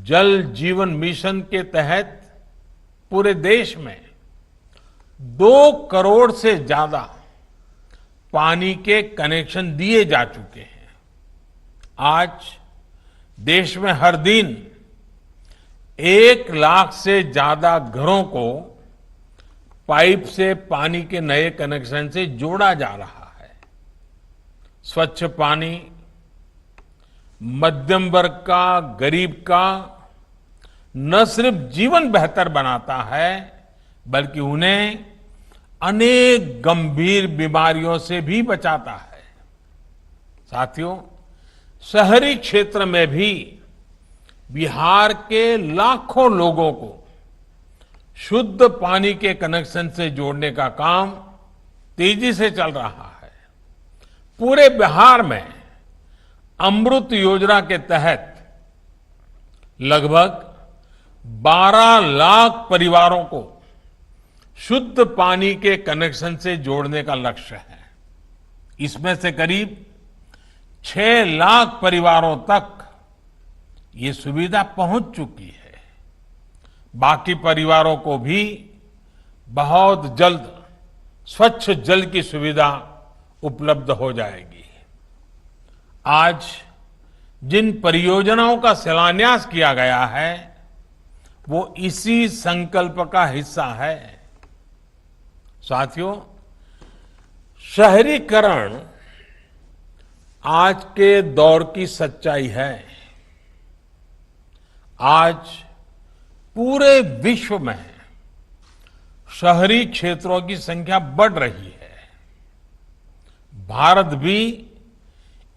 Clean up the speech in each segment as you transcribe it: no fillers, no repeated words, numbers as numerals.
जल जीवन मिशन के तहत पूरे देश में 2 करोड़ से ज्यादा पानी के कनेक्शन दिए जा चुके हैं। आज देश में हर दिन 1 लाख से ज्यादा घरों को पाइप से पानी के नए कनेक्शन से जोड़ा जा रहा है। स्वच्छ पानी मध्यम वर्ग का, गरीब का न सिर्फ जीवन बेहतर बनाता है, बल्कि उन्हें अनेक गंभीर बीमारियों से भी बचाता है। साथियों, शहरी क्षेत्र में भी बिहार के लाखों लोगों को शुद्ध पानी के कनेक्शन से जोड़ने का काम तेजी से चल रहा है। पूरे बिहार में अमृत योजना के तहत लगभग 12 लाख परिवारों को शुद्ध पानी के कनेक्शन से जोड़ने का लक्ष्य है। इसमें से करीब 6 लाख परिवारों तक ये सुविधा पहुंच चुकी है। बाकी परिवारों को भी बहुत जल्द स्वच्छ जल की सुविधा उपलब्ध हो जाएगी। आज जिन परियोजनाओं का शिलान्यास किया गया है, वो इसी संकल्प का हिस्सा है। साथियों, शहरीकरण आज के दौर की सच्चाई है। आज पूरे विश्व में शहरी क्षेत्रों की संख्या बढ़ रही है। भारत भी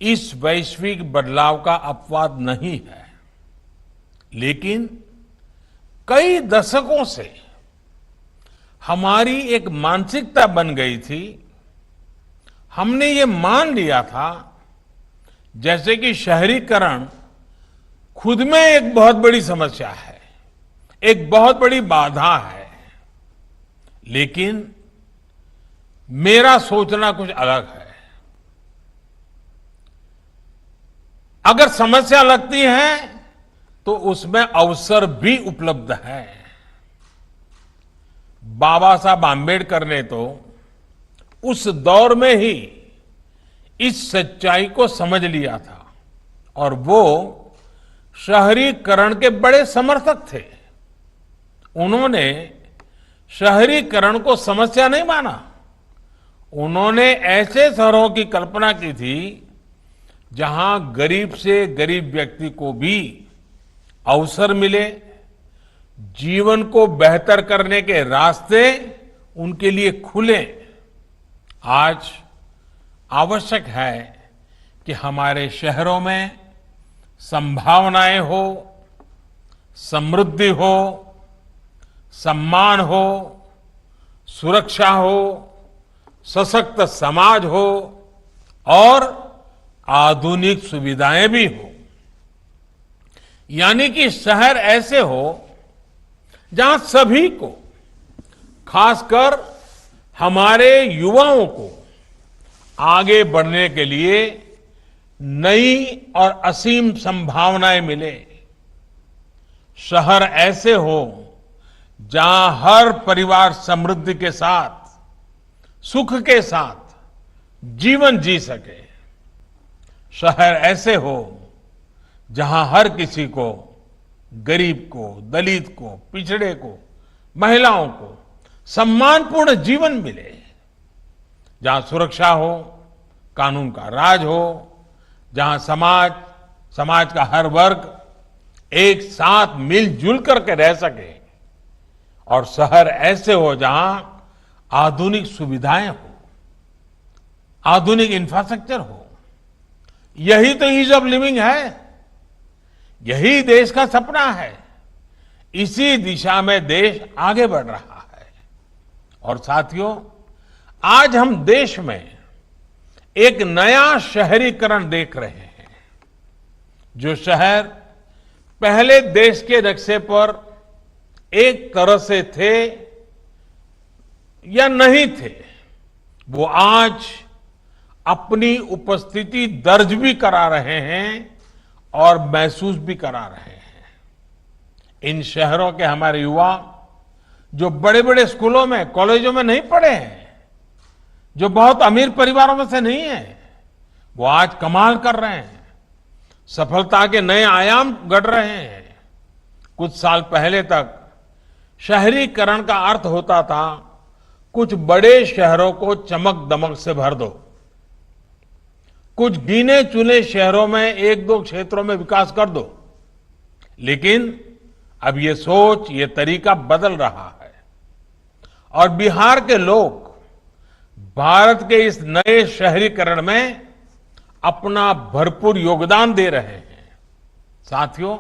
इस वैश्विक बदलाव का अपवाद नहीं है, लेकिन कई दशकों से हमारी एक मानसिकता बन गई थी। हमने ये मान लिया था जैसे कि शहरीकरण खुद में एक बहुत बड़ी समस्या है, एक बहुत बड़ी बाधा है। लेकिन मेरा सोचना कुछ अलग है। अगर समस्या लगती है तो उसमें अवसर भी उपलब्ध है। बाबा साहब आम्बेडकर ने तो उस दौर में ही इस सच्चाई को समझ लिया था और वो शहरीकरण के बड़े समर्थक थे। उन्होंने शहरीकरण को समस्या नहीं माना। उन्होंने ऐसे शहरों की कल्पना की थी जहां गरीब से गरीब व्यक्ति को भी अवसर मिले, जीवन को बेहतर करने के रास्ते उनके लिए खुले। आज आवश्यक है कि हमारे शहरों में संभावनाएं हो, समृद्धि हो, सम्मान हो, सुरक्षा हो, सशक्त समाज हो और आधुनिक सुविधाएं भी हो। यानी कि शहर ऐसे हो जहां सभी को, खासकर हमारे युवाओं को आगे बढ़ने के लिए नई और असीम संभावनाएं मिले। शहर ऐसे हो जहां हर परिवार समृद्धि के साथ, सुख के साथ जीवन जी सके। शहर ऐसे हो जहां हर किसी को, गरीब को, दलित को, पिछड़े को, महिलाओं को सम्मानपूर्ण जीवन मिले। जहां सुरक्षा हो, कानून का राज हो, जहां समाज का हर वर्ग एक साथ मिलजुल करके रह सके। और शहर ऐसे हो जहां आधुनिक सुविधाएं हो, आधुनिक इंफ्रास्ट्रक्चर हो। यही तो ईज ऑफ लिविंग है, यही देश का सपना है। इसी दिशा में देश आगे बढ़ रहा है। और साथियों, आज हम देश में एक नया शहरीकरण देख रहे हैं। जो शहर पहले देश के नक्शे पर एक तरह से थे या नहीं थे, वो आज अपनी उपस्थिति दर्ज भी करा रहे हैं और महसूस भी करा रहे हैं। इन शहरों के हमारे युवा जो बड़े बड़े स्कूलों में, कॉलेजों में नहीं पढ़े हैं, जो बहुत अमीर परिवारों में से नहीं है, वो आज कमाल कर रहे हैं, सफलता के नए आयाम गढ़ रहे हैं। कुछ साल पहले तक शहरीकरण का अर्थ होता था कुछ बड़े शहरों को चमक दमक से भर दो, कुछ गिने चुने शहरों में एक दो क्षेत्रों में विकास कर दो। लेकिन अब ये सोच, ये तरीका बदल रहा है और बिहार के लोग भारत के इस नए शहरीकरण में अपना भरपूर योगदान दे रहे हैं। साथियों,